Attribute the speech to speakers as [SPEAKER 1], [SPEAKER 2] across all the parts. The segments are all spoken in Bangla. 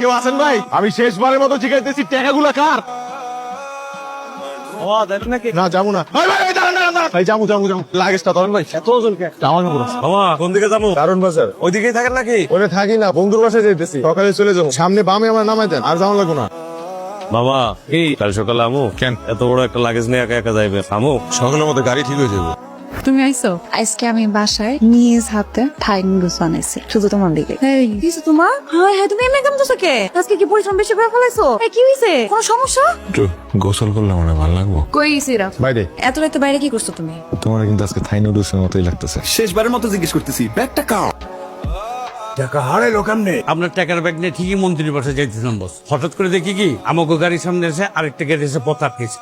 [SPEAKER 1] কেউ আছেন ভাই? আমি শেষবারের মতো জিজ্ঞাসা টাকাগুলা কার? না যাবো না। ভাই যাবো। লাগেজটা ধরেন ভাই। এত ওজন কে?
[SPEAKER 2] মামা কোন দিকে যাবো?
[SPEAKER 1] কারণ বাজার।
[SPEAKER 2] ওইদিকেই থাকেন নাকি?
[SPEAKER 1] ওরে থাকি না, বন্ধুর বাসায় যাইতেছি। সকালে চলে যাবো। সামনে বামে আমার নামাই দেন, আর যাওয়া লাগবো না।
[SPEAKER 2] বাবা কি কাল সকালে আমু কেন এত বড় একটা লাগেজ নিয়ে একা একা যাইবে? আমু
[SPEAKER 1] সকালের মতো গাড়ি ঠিক হয়ে যাবো।
[SPEAKER 3] তুমি আইছো? আজকে আমি বাসায় নিজ হাতে থাই নুডলস বানাইছি শুধু তোমার দিকে। এই কিছু তোমার? হ্যাঁ হ্যাঁ, তুমি এমনি কেমন কে? আজকে কি পরিশ্রম বেশি করে ফেলাইছো? এই কি হইছে? কোনো সমস্যা?
[SPEAKER 1] একটু গোসল করলে মনে ভালো লাগবো।
[SPEAKER 3] কই গেছিরা?
[SPEAKER 1] বাইরে।
[SPEAKER 3] এত রাতে বাইরে কি করছো তুমি?
[SPEAKER 1] তোমার কিন্তু আজকে থাই নুডলসের মতোই লাগতেছে।
[SPEAKER 4] শেষবারের মতো জিজ্ঞেস করতেছি, ব্যাগটা কাও? টাকা হারাইলো কেমনে?
[SPEAKER 5] আপনার টাকার ব্যাগ নিয়ে ঠিকই মন্ত্রীর বাসায় যাইতেছিলাম বস। হঠাৎ করে দেখি কি আমাকে গাড়ির সামনে এসে আরেকটা গাড়ি এসে পথ আটকেছে।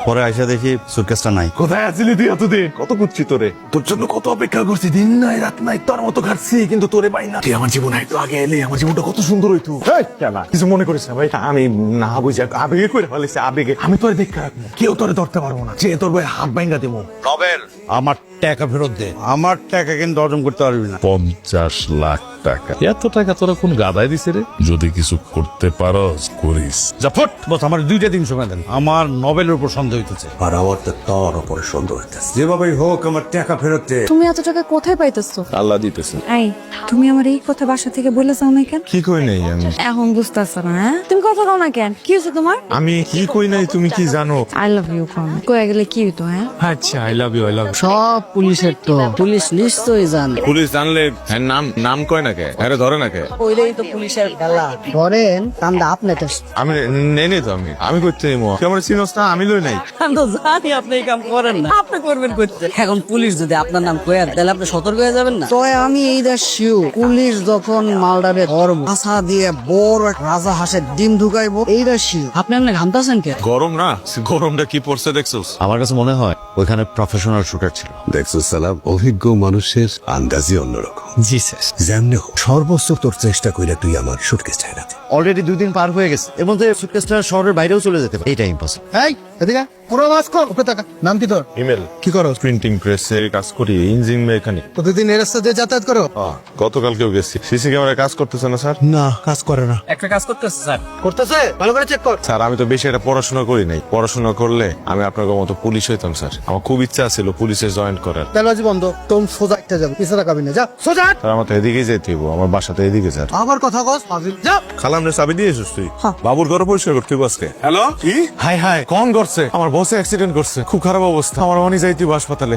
[SPEAKER 4] পরে আইসা দেখি সুটকেসটা নাই।
[SPEAKER 1] কোথায় আছিলি তুই এতদিন? কত খুঁজছি তোরে, তোর জন্য কত অপেক্ষা করছি, দিন নাই রাত নাই তোর মতো খাটছি, কিন্তু তোরে পাই না। তুই আমার জীবনে একটু আগে এলে আমার জীবনটা কত সুন্দর হইতো। কিছু মনে করিস না ভাই, আমি না বুঝে আবেগে করে ফেলেছি, আবেগে। আমি তোরে দেখতে রাখবো, কেউ তোরে ধরতে পারবো না, যে তোর ভাই হাত ভাঙ্গা দেবো।
[SPEAKER 2] নবেল আমার টাকা ফেরত দে। আমার টাকা কিন্তু হজম করতে পারবি না।
[SPEAKER 6] 50 লাখ টাকা, এত টাকা তোরা কোন গাদায় দিছে রে? যদি কিছু করতে পারস করিস।
[SPEAKER 5] যা ফট বস, আমার 2টা দিন সময় দেন। আমার নোবেলের উপর সন্দেহ হইতেছে।
[SPEAKER 4] আর আমার তো তোর উপরে সন্দেহ হইতেছে। যেভাবেই হোক আমার টাকা ফেরত দে।
[SPEAKER 3] তুমি এত টাকা কোথায় পাইতেছো?
[SPEAKER 1] আল্লাহ দিতেছে।
[SPEAKER 3] এই তুমি আমার এই কথা বাসা থেকে বলে যাও না কেন?
[SPEAKER 1] কি কই নাই আমি?
[SPEAKER 3] এখন বুঝতেছো না? হ্যাঁ তুমি কথা কও না কেন? কি হয়েছে তোমার?
[SPEAKER 1] আমি কি কই নাই তুমি কি জানো?
[SPEAKER 3] আই লাভ ইউ কম কয়ে গেলে কি হইতো? হ্যাঁ
[SPEAKER 1] আচ্ছা আই লাভ ইউ।
[SPEAKER 7] সব পুলিশের তো, পুলিশ নিশ্চয়ই জানে।
[SPEAKER 1] পুলিশ জানলে হ্যাঁ নাম কয় না কে? আরে ধরে না কে?
[SPEAKER 7] ওইটাই তো পুলিশের খেলা। ধরেন কান্দা আপনি তো।
[SPEAKER 1] আমি নেই তো, আমি করতে নেবো। কেমন চিনস না? আমি লই নাই।
[SPEAKER 7] আমি তো জানি আপনি এই কাম করেন না, আপনি করবেন করতে। এখন পুলিশ যদি আপনার নাম কয়ে তাহলে আপনি সতর্ক হয়ে যাবেন না। তো আমি এই দেশ শিউ, পুলিশ যখন মালডারে ধরবো আশা দিয়ে বড় এক রাজা হাঁসের ডিম ঢুকাইবো, এইটা শিউ। আপনি আপনি ঘামতাছেন কে?
[SPEAKER 1] গরম না, গরমটা কি পড়ছে দেখছস?
[SPEAKER 4] আমার কাছে মনে হয় ওইখানে প্রফেশনাল শুটার ছিল। দেখছো সালাম, অভিজ্ঞ মানুষের আন্দাজই অন্যরকম। জি স্যার। যেমনি হোক সর্বোচ্চ তোর চেষ্টা কইরা তুই আমার সুটকেস চাই না। অলরেডি 2 দিন পার হয়ে গেছে, এর মধ্যে সুটকেসটা শহরের বাইরেও চলে যেতে পারে। এটা ইম্পসিবল।
[SPEAKER 7] এই এদিকে পুরো মাস্ক কর, উপরে তাকা। নাম কি তোর?
[SPEAKER 1] ইমেল। কি করো? প্রিন্টিং প্রেসে কাজ করি, ইঞ্জিন মেকানিক।
[SPEAKER 7] প্রতিদিন এর সাথে যাতায়াত করো?
[SPEAKER 1] গতকালকেও গেছি। সিসি ক্যামেরায় কাজ করতেছে না স্যার?
[SPEAKER 4] না, কাজ করে না।
[SPEAKER 5] একটা কাজ করতেছে স্যার।
[SPEAKER 7] করতেছে, ভালো করে চেক কর।
[SPEAKER 1] স্যার আমি তো বেশি এটা পড়াশোনা করি নাই। পড়াশোনা করলে আমি আপনার মতো পুলিশ হইতাম স্যার। আমার খুব ইচ্ছা ছিল পুলিশে জয়েন করার।
[SPEAKER 7] তেলবাজি বন্ধ, তোম সোজা একটা যাবো, পিছনে কাবিনে যা সোজা।
[SPEAKER 1] স্যার আমার তো এদিকেই যেতে হইব, আমার বাসা তো এদিকে স্যার।
[SPEAKER 7] আবার কথা কস ফাজিল, যা।
[SPEAKER 1] খালাম রে চাবি দিয়ে এসেছিস তুই? বাবুর ঘর পরিষ্কার করতে হইব আজকে। হ্যালো কি? হাই হাই কোন করছে? আমার বসে অ্যাক্সিডেন্ট করছে, খুব খারাপ অবস্থা। আমার অনি যাইতে হইব হাসপাতালে।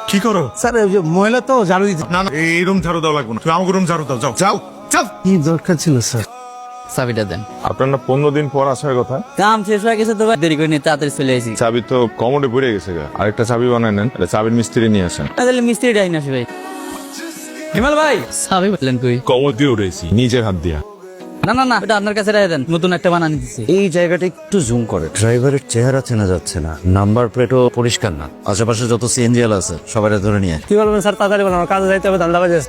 [SPEAKER 1] কি করো?
[SPEAKER 7] স্যার ওই যে মহিলা তো ঝাড়ু দিতে।
[SPEAKER 1] না না, এই রুম ঝাড়ু দাও লাগবে না, তুমি আমাকে রুম ঝাড়ু দাও। যাও যাও যাও।
[SPEAKER 7] কি দরকার ছিল স্যার? চাবিটা দেন।
[SPEAKER 1] আপনার না 15 দিন পর আসার কথা।
[SPEAKER 7] কাম শেষ হয়ে গেছে তো ভাই, দেরি করে নিয়ে তাড়াতাড়ি চলে আসি।
[SPEAKER 1] চাবি তো কমোডে পড়ে গেছে গা। আরেকটা চাবি বানাই নেন, এটা চাবির মিস্ত্রি নিয়ে আসেন।
[SPEAKER 7] তাহলে মিস্ত্রি ডাইন আসি ভাই। হিমাল ভাই চাবি বললেন কই?
[SPEAKER 1] কমোড দিয়ে উঠেছি নিজের হাত দিয়া।
[SPEAKER 7] না না না, এটা আপনার কাছে রেখে দেন, নতুন একটা বানানি দিচ্ছি।
[SPEAKER 4] এই জায়গাটা একটু জুম করে। ড্রাইভারের চেহারা চেনা যাচ্ছে না, নাম্বার প্লেটও পরিষ্কার না। আশেপাশে যত সিএনজিএল আছে সবাই ধরে নিয়ে।
[SPEAKER 7] কি বলবেন স্যার? তাড়াতাড়ি বলেন, আমার কাজে যাইতে হবে, ধান্দা বাজে।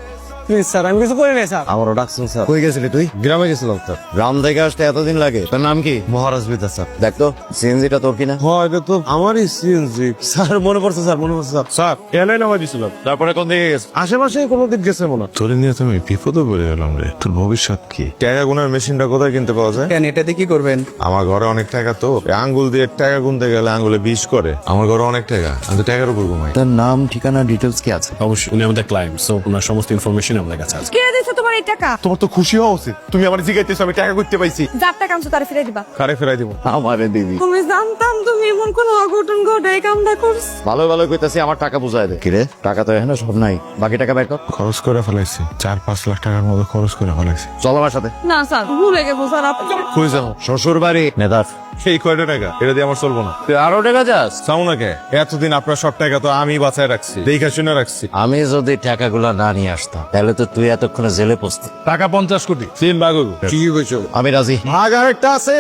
[SPEAKER 7] প্লিজ স্যার, আমি কিছু করি নাই স্যার।
[SPEAKER 4] আমারও ডাকছেন স্যার। কই গেছিলি তুই? গ্রামে গেছিলাম স্যার। গ্রাম থেকে আসতে এতদিন লাগে? তোর নাম কি? মহারাজ বিদ্যা স্যার। দেখ তো সিএনজিটা তোর কিনা।
[SPEAKER 1] হ্যাঁ এটা তো আমারই সিএনজি।
[SPEAKER 4] স্যার মনে পড়ছে স্যার, মনে পড়ছে স্যার।
[SPEAKER 1] স্যার এয়ারলাইন নামাই দিছিলাম, তারপরে কোন দিকে গেছে? আশেপাশে কোনো দিক গেছে মনে হয়। তোর নিয়ে তুমি বিপদে পড়ে গেলাম রে। তোর ভবিষ্যৎ কি? টাকা গুনার মেশিনটা কোথায় কিনতে পাওয়া যায়?
[SPEAKER 7] কেন, এটা দিয়ে কি করবেন?
[SPEAKER 1] আমার ঘরে অনেক টাকা তো, আঙ্গুল দিয়ে টাকা গুনতে গেলে আঙ্গুলে 20 করে। আমার ঘরে অনেক টাকা, আমি তো টাকার উপর ঘুমাই।
[SPEAKER 4] তার নাম ঠিকানা ডিটেলস কি আছে?
[SPEAKER 6] অবশ্যই উনি আমাদের ক্লায়েন্ট, সো ওনার সমস্ত ইনফরমেশন আমাদের কাছে আছে।
[SPEAKER 3] কে দিছো তোমার এই টাকা?
[SPEAKER 1] তোমার তো খুশি হওয়া উচিত, তুমি আমার জিগাইতেছো আমি টাকা করতে পাইছি।
[SPEAKER 3] যার টাকা আনছো তারে ফিরাই দিবা।
[SPEAKER 1] কারে ফেরাই দিব?
[SPEAKER 4] আমারে দিবি।
[SPEAKER 3] তুমি জানতাম তুমি এমন কোন অঘটন ঘটে এই কামটা করছ।
[SPEAKER 4] ভালো ভালো কইতাছি, আমার টাকা বুঝায় দে। কিরে টাকা তো এখানে সব নাই, বাকি টাকা বের কর।
[SPEAKER 1] খরচ করে ফেলাইছি, 4-5 লাখ টাকার মতো খরচ করে ফেলাইছি।
[SPEAKER 4] চল আমার সাথে।
[SPEAKER 3] না স্যার, ভুলে গেছো স্যার আপনি।
[SPEAKER 1] কই যাও?
[SPEAKER 4] শ্বশুর বাড়ি নেদার।
[SPEAKER 1] এই কয়টা টাকা এটা দিয়ে আমার চলবো না।
[SPEAKER 4] তুই আরো টাকা যাস?
[SPEAKER 1] চাও না কে? এতদিন আপনার সব টাকা তো আমি বাঁচায় রাখছি, দেখা শুনে রাখছি।
[SPEAKER 4] আমি যদি টাকাগুলো না নিয়ে আসতাম তাহলে তো তুই এতক্ষণে জেলে পড়তি।
[SPEAKER 6] টাকা 50 কোটি।
[SPEAKER 1] 3 ভাগ হইব। ঠিকই কইছো।
[SPEAKER 4] আমি রাজি।
[SPEAKER 1] ভাগ আরেকটা আছে।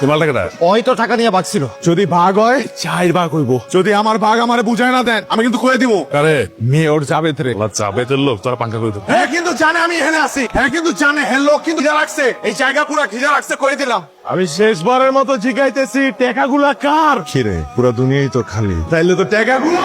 [SPEAKER 6] তোমার টাকাটা
[SPEAKER 4] ওই তো টাকা নিয়ে বাকছিল।
[SPEAKER 1] যদি ভাগ হয় 4 ভাগ হইব। যদি আমার ভাগ আমারে বুঝায় না দেন আমি কিন্তু কয়ে দিব।
[SPEAKER 6] আরে
[SPEAKER 1] মেয়র যাবে রে।
[SPEAKER 6] ওলা চাবেতের লোক, তোরা পাঙ্কা করে দেবো।
[SPEAKER 1] হ্যাঁ কিন্তু জানে আমি এখানে আছি। হ্যাঁ কিন্তু জানে হ্যাঁ লোক কিন্তু খিজা রাখছে, এই জায়গা পুরো খিজা রাখছে, করে দিলাম। আমি শেষবারের মতো জিগাইতেছি টাকাগুলা কার? খিরে পুরো দুনিয়াই তো খালি, তাইলে তো টাকাগুলো